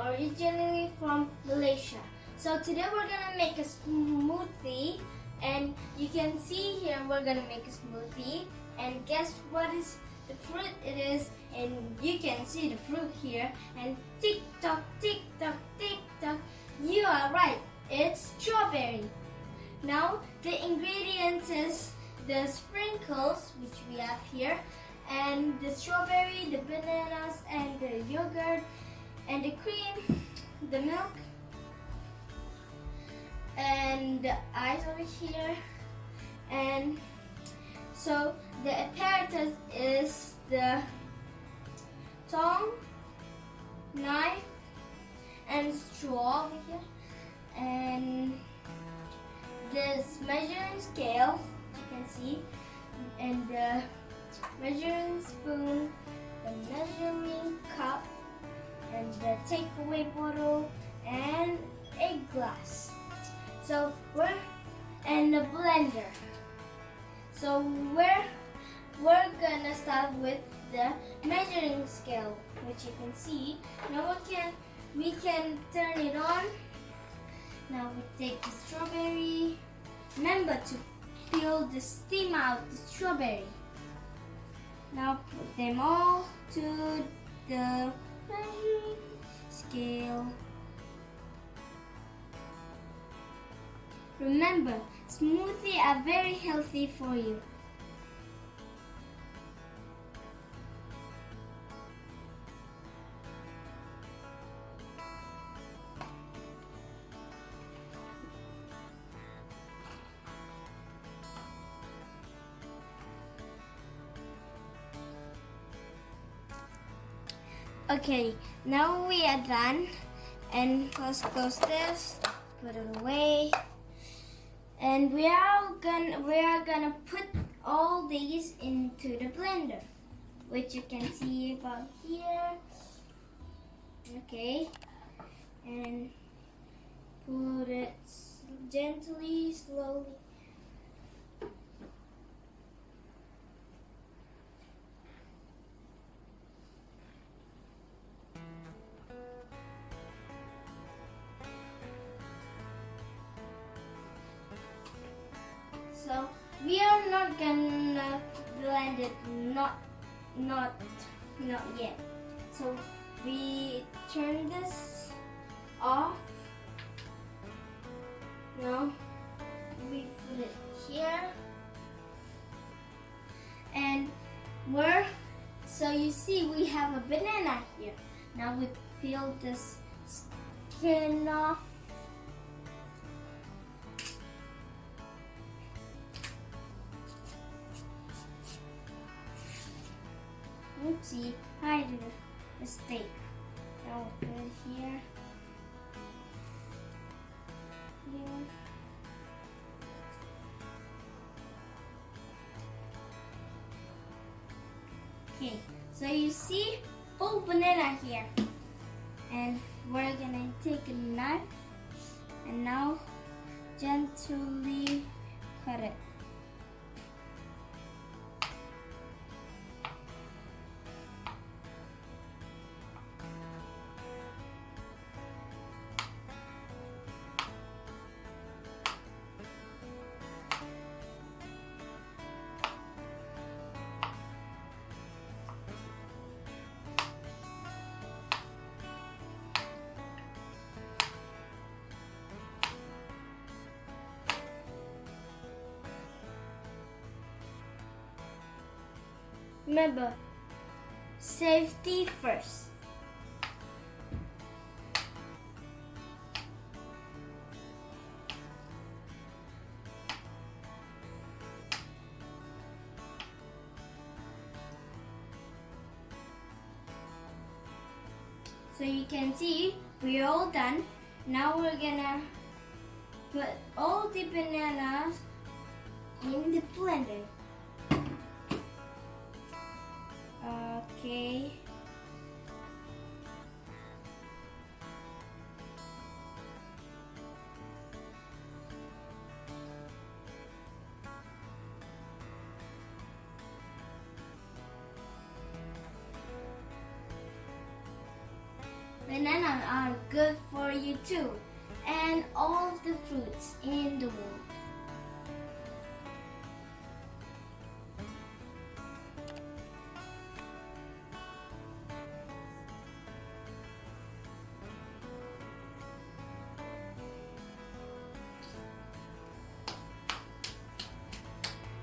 originally from Malaysia. So today we're gonna make a smoothie, and you can see here we're gonna make a smoothie, and guess what is the fruit it is, and you can see the fruit here, and tick tock, you are right, it's strawberry. Now the ingredients is the sprinkles, which we have here, and the strawberry, the bananas, and the yogurt, and the cream, the milk, and the ice over here. And so the apparatus is the tongue, knife, and straw over here, and this measuring scale, you can see, and the measuring spoon, the measuring cup, and the takeaway bottle, and a glass. So and the blender. So we're gonna start with the measuring scale, which you can see. Now we can turn it on. Now we take the strawberry. Remember to peel the steam out the strawberry. Now put them all to the measuring scale. Remember, smoothies are very healthy for you. Okay, now we are done, and let's close this, put it away, and we are gonna put all these into the blender, which you can see about here. Okay, and put it gently, slowly. So we are not gonna blend it, not yet. So we turn this off. Now we put it here, and so you see we have a banana here. Now we peel this skin off. Oopsie, I did a mistake. Now we'll put it here. Here. Okay, so you see full banana here. And we're gonna take a knife and now gently cut it. Remember, safety first. So you can see we're all done. Now we're gonna put all the bananas in the blender. Okay. Bananas are good for you too, and all of the fruits in the world.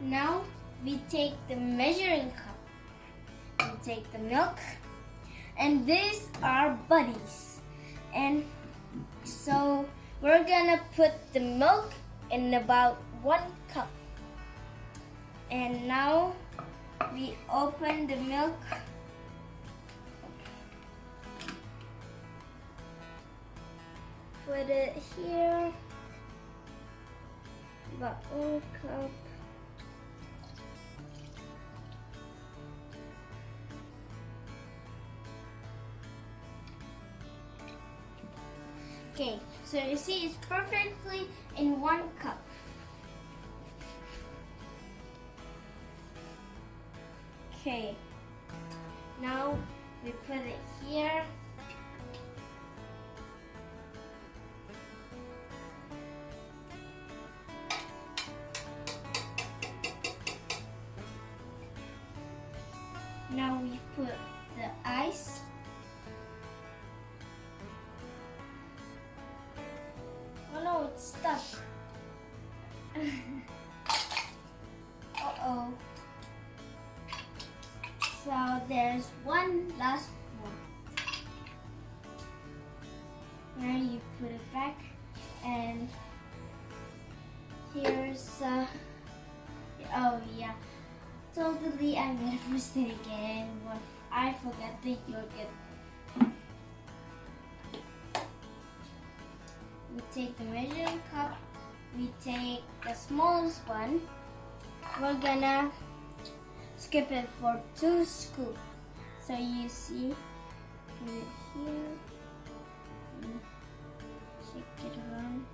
Now we take the measuring cup, we take the milk, and these are buddies. And so we're gonna put the milk in about 1 cup. And now we open the milk. Put it here, about 1 cup. Okay, so you see it's perfectly in 1 cup. Okay, now we put it here. Now we put the ice. Oh no, it's stuck. Uh-oh. So there's one last one. Now you put it back, and here's oh yeah, totally I'm gonna press it again. But I forgot the yogurt. We take the measuring cup, we take the smallest one, we're gonna skip it for 2 scoops. So you see, put it here, and shake it around,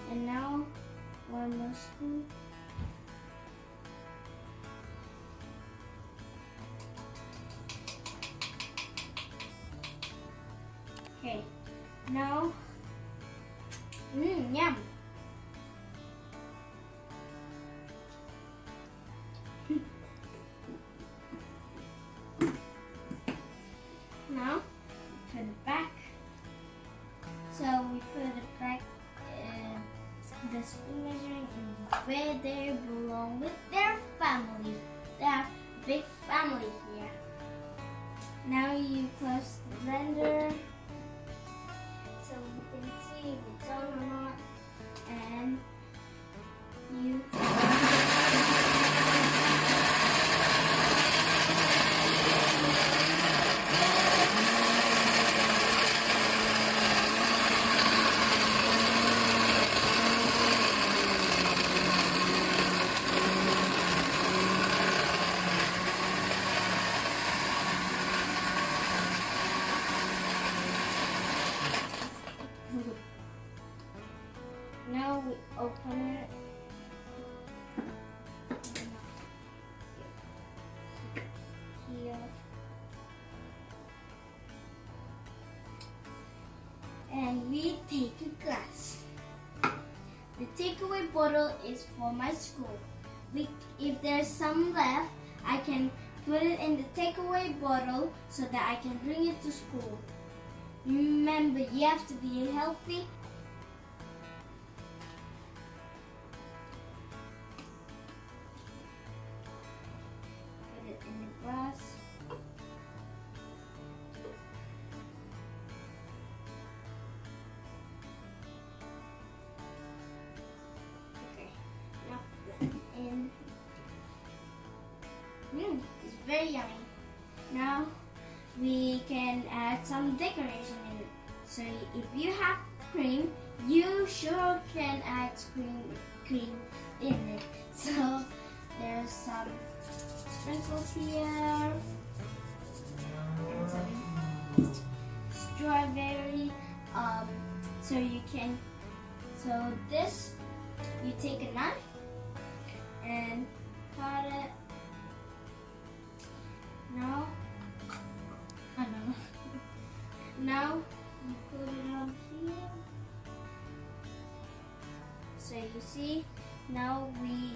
and now 1 more scoop. Okay, now, yum. Now, put it back. So we put it back in the spoon measuring where they belong with their family. They have a big family here. Now you close the blender, so you can see if it's on or not, and you now we open it. Here. And we take a glass. The takeaway bottle is for my school. If there's some left, I can put it in the takeaway bottle so that I can bring it to school. Remember, you have to be healthy. Put it in the glass. Okay, now put it in. It's very yummy. Now we can add some decoration in it. So if you have cream, you sure can add cream in it. So there's some sprinkles here, and some strawberry. So this, you take a knife and cut it. Now, I don't know. Now you put it on here. So you see, now we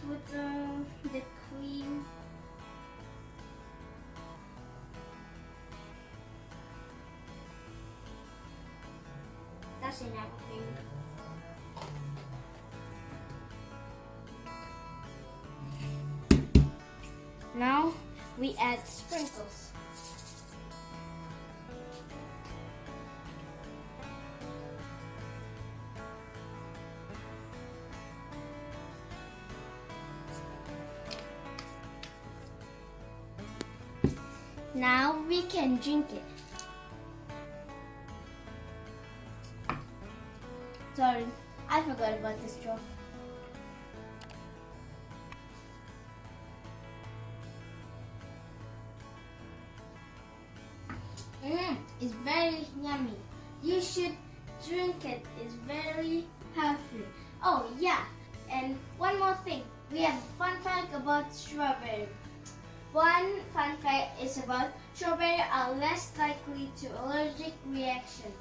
put the cream. That's enough cream. Now we add sprinkles. Now we can drink it. Sorry, I forgot about the straw. It's very yummy. You should drink it. It's very healthy. Oh yeah, and one more thing. We have a fun fact about strawberry. One fun fact is about strawberry are less likely to allergic reaction.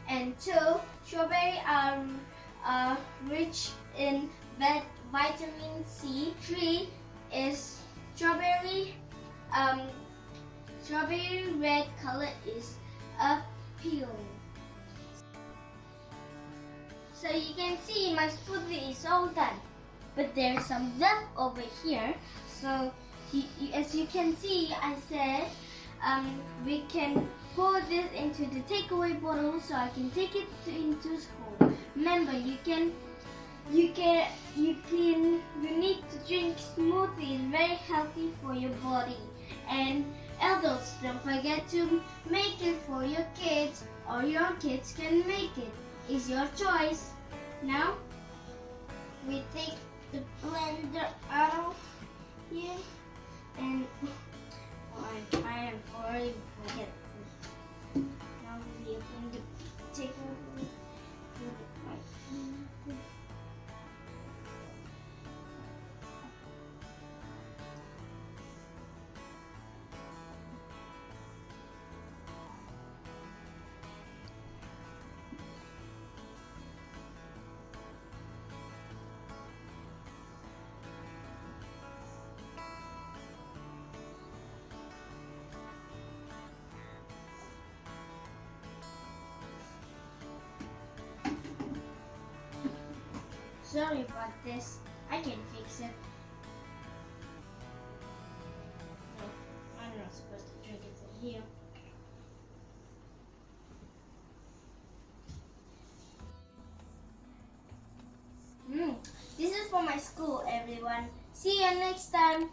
And two, strawberry are rich in vitamin C. Three is strawberry red color is appealing. So you can see my smoothie is all done, but there's some left over here. So as you can see, I said we can pour this into the takeaway bottle so I can take it into school. Remember, you need to drink smoothies, very healthy for your body. And adults, don't forget to make it for your kids, or your kids can make it. It's your choice. Now we take the blender out of here, and I am already forgetful. Now we open the takeaway. Put it right here. Sorry about this. I can fix it. No, I'm not supposed to drink it from here. This is for my school, everyone. See you next time.